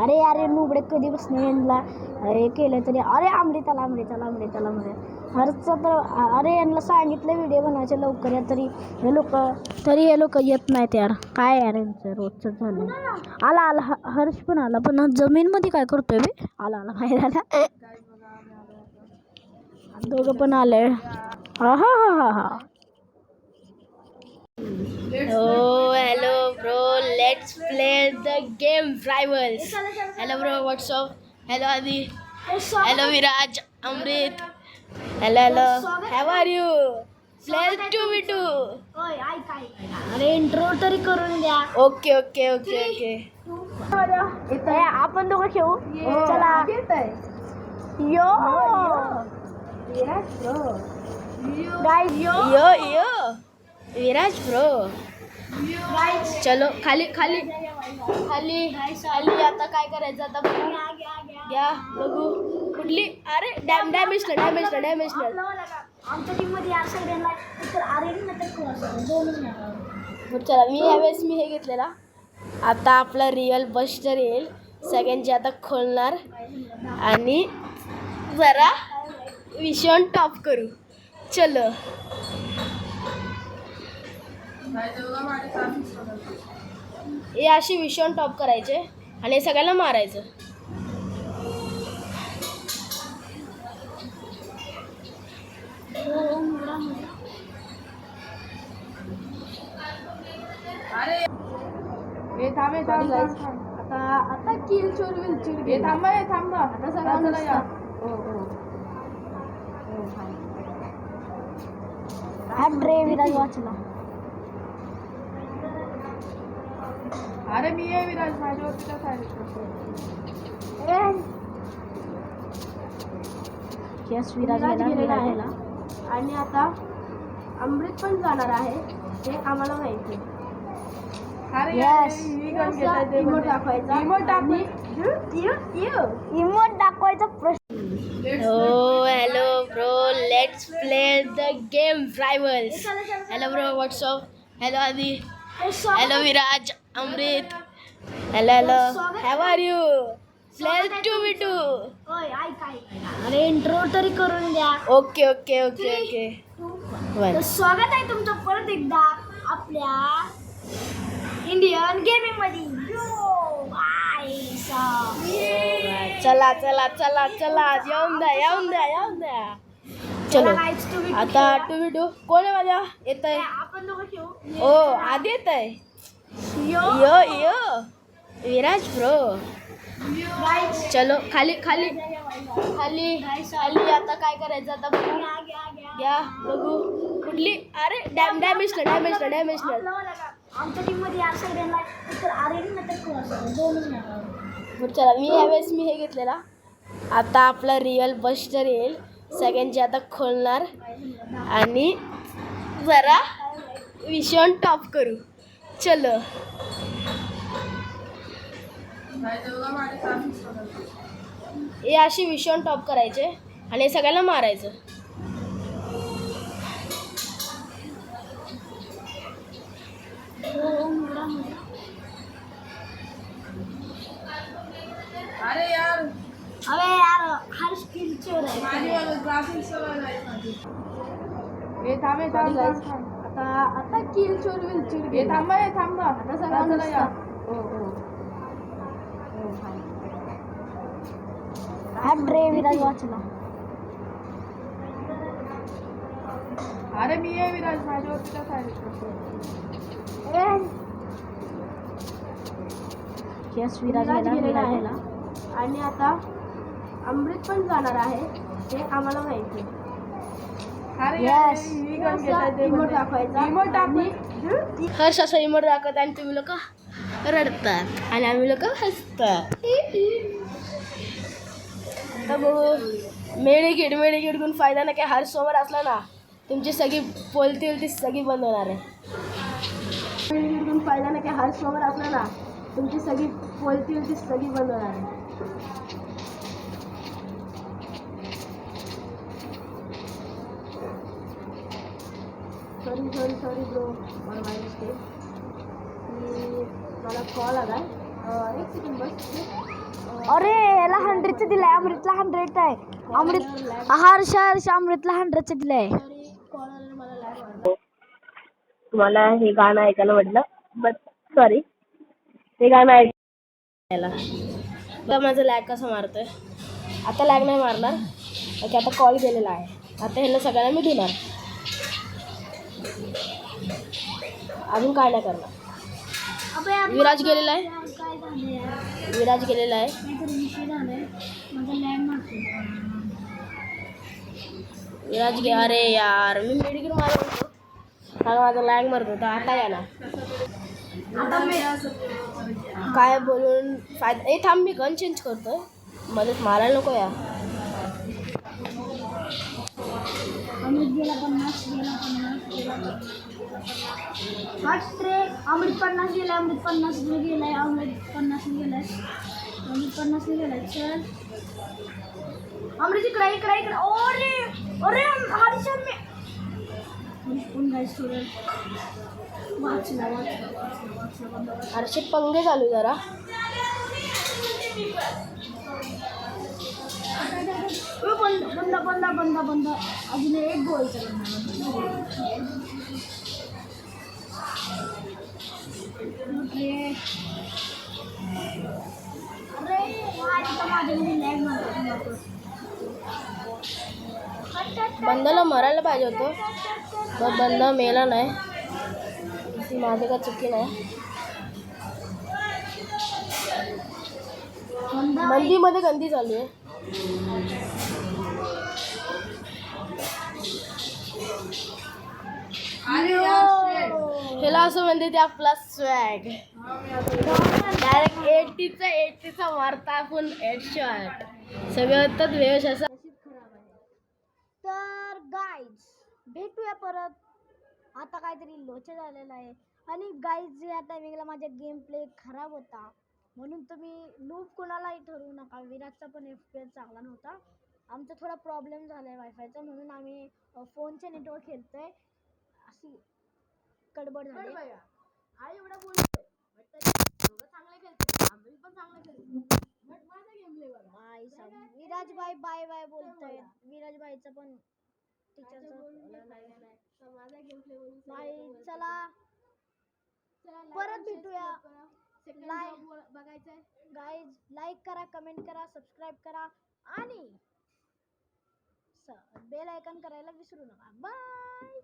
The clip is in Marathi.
अरे अरे नुबडे कधी बसणे यांना हे केलं तरी अरे अमृताला हरचं तर अरे यांना सांगितलं व्हिडिओ बनवायचे लवकर या तरी हे लोक येत नाहीत यार. काय यार यांचं रोजचं झालं. आला हर्ष पण आला पण जमीनमध्ये काय करतोय बे. आला बाहेर आला. दोघं पण आले. हा. Oh, hello bro, let's play the game Rivals. Hello bro, what's up? Hello Adi. Hello Viraj, Amrit. Hello. How are you? Let's 2v2. अरे इंट्रो तरी करून द्या. ओके. आपण दोघं खेळू. चला. यो. Guys, yo. विराज ब्रो. चलो खाली आता काय करायचं आता घ्या बघू कुठली. अरे डॅमेज आमच्या टीम मध्ये चला मी यावेळेस हे घेतलेला. आता आपला रिअल बस्टर येईल. सगळ्यांची आता खोलणार आणि जरा विषय टॉप करू. चलो हे अशी विषय टॉप करायचे आणि सगळ्यांना मारायचं. आता किल चोर विल थांबा आता सगळ्यांना विराज वाचला. अरे मी आहे विराज माझ्यावरती विराज गेला आणि आता अमृत पण जाणार आहे हे आम्हाला माहिती. इमोट दाखवायचा प्रश्न. Hello bro, let's play the game Rivals. Hello bro, what's up? Hello Adi. Hello Viraj, Amrit. Hello. How are you? Let's 2v2. अरे इंट्रो तरी करून द्या. ओके. स्वागत आहे तुमचं परत एकदा आपल्या इंडियन गेमिंग मध्ये. चला येऊन द्या. चलो आता 2v2. कोण आहे माझ्या येत आहे. आपण दोघं खेळू. आधी येत आहे. यो विराज ब्रो. चलो खाली आता काय करायचं आता घ्या बघू कुठली. अरे डॅमेज आमच्या टीम मध्ये चला मी यावेळेस हे घेतलेला. आता आपला रिअल बस्टर येईल. सगळ्यांची आता खोलणार आणि जरा विषय टॉप करू. चलो हे अशी विषय टॉप करायचे आणि सगळ्यांना मारायचं. अरे यार हर स्किल चोर आहे. आता किल चोर विल थांबा आता सगळ्यांना विराज वाचला. अरे मी आहे विराज माझ्यावरती विराज गेला आणि आता अमृत पण जाणार आहे हे आम्हाला माहिती. हर्ष असं इमोट दाखवत आणि तुम्ही लोक रडतात आणि आम्ही लोक हसतात. आता बघू मेडिकेट घेऊन फायदा नाही. काय हर्ष समोर असला ना तुमची सगळी बोलतील ती सगळी बंद होणार आहे. घेऊन फायदा नाही. काय हर्ष समोर असला ना तुमची सगळी बोलतील ती सगळी बंद होणार आहे. सॉरी ब्रो, मला कॉल आला. एक सेकंड बस. अरे याला 100चं दिलंय, अमृतला 100 आहे. अमृत हर्ष अमृतला 100चं दिलंय. तुम्हाला हे गाणं ऐकायला म्हटलं, बट सॉरी, हे गाणं ऐकायला. बघा माझं लॅग कसं मारतोय. आता लॅग नाही मारणार, ओके. आता कॉल केलेला आहे. आता ह्यांना सगळ्यांना मी धुणार. अजून काय नाही करणार. विराज गेलेला आहे. विराज गेलेला आहे. विराज गे. अरे यार, मी मेडिकल मारत होतो, हा माझा लॅग मारत होता. आता या ना, काय बोलून फायदा. ए थांब, मी गन चेंज करतोय. मध्येच मारायला नको या. अमृत गेला 50 अमृत 50 गेलाय. अमृत 50 गेलाय. चल अमृत इकडे. अरे हर्षद मी कोण गाईस थोडं वाचला. अरे पंगे चालू जरा. बंद अजून एक गोल. बंदाला मरायला पाहिजे होतं, पण बंदा मेला नाही. ती माझी का चुकी नाही. मंदीमध्ये गंदी चालू आहे. ह्याला असं म्हणते ते आपला स्वॅग. डायरेक्ट 80चा मारता आपण हेडशॉट. सगळे होतात वेळेस असं. तर गाईज भेटूया परत. आता काहीतरी लोचा झालेला आहे. आणि गाईज या टायमिंगला माझा गेम प्ले खराब होता, म्हणून तुम्ही लूप कोणालाही ठरवू नका. विराटचा पण FPS चांगला नव्हता. आमचा थोडा प्रॉब्लेम झाला आहे वायफायचा, म्हणून आम्ही फोनचे नेटवर्क खेळतोय. अशी कडबड झाली. आई एवढा बोलतोय, चांगलं खेळते, आम्ही पण चांगलं खेळतो, बट माझा गेम प्ले बघा. विराज बाय बाय बोलतोय. विराज भाईचं पण टीचरचं माझा गेम प्ले बोलून बाय. चला परत भेटूया. बघायचंय गाईज लाईक करा, कमेंट करा, सबस्क्राईब करा आणि बेल आयकॉन करायला विसरू नका. बाय.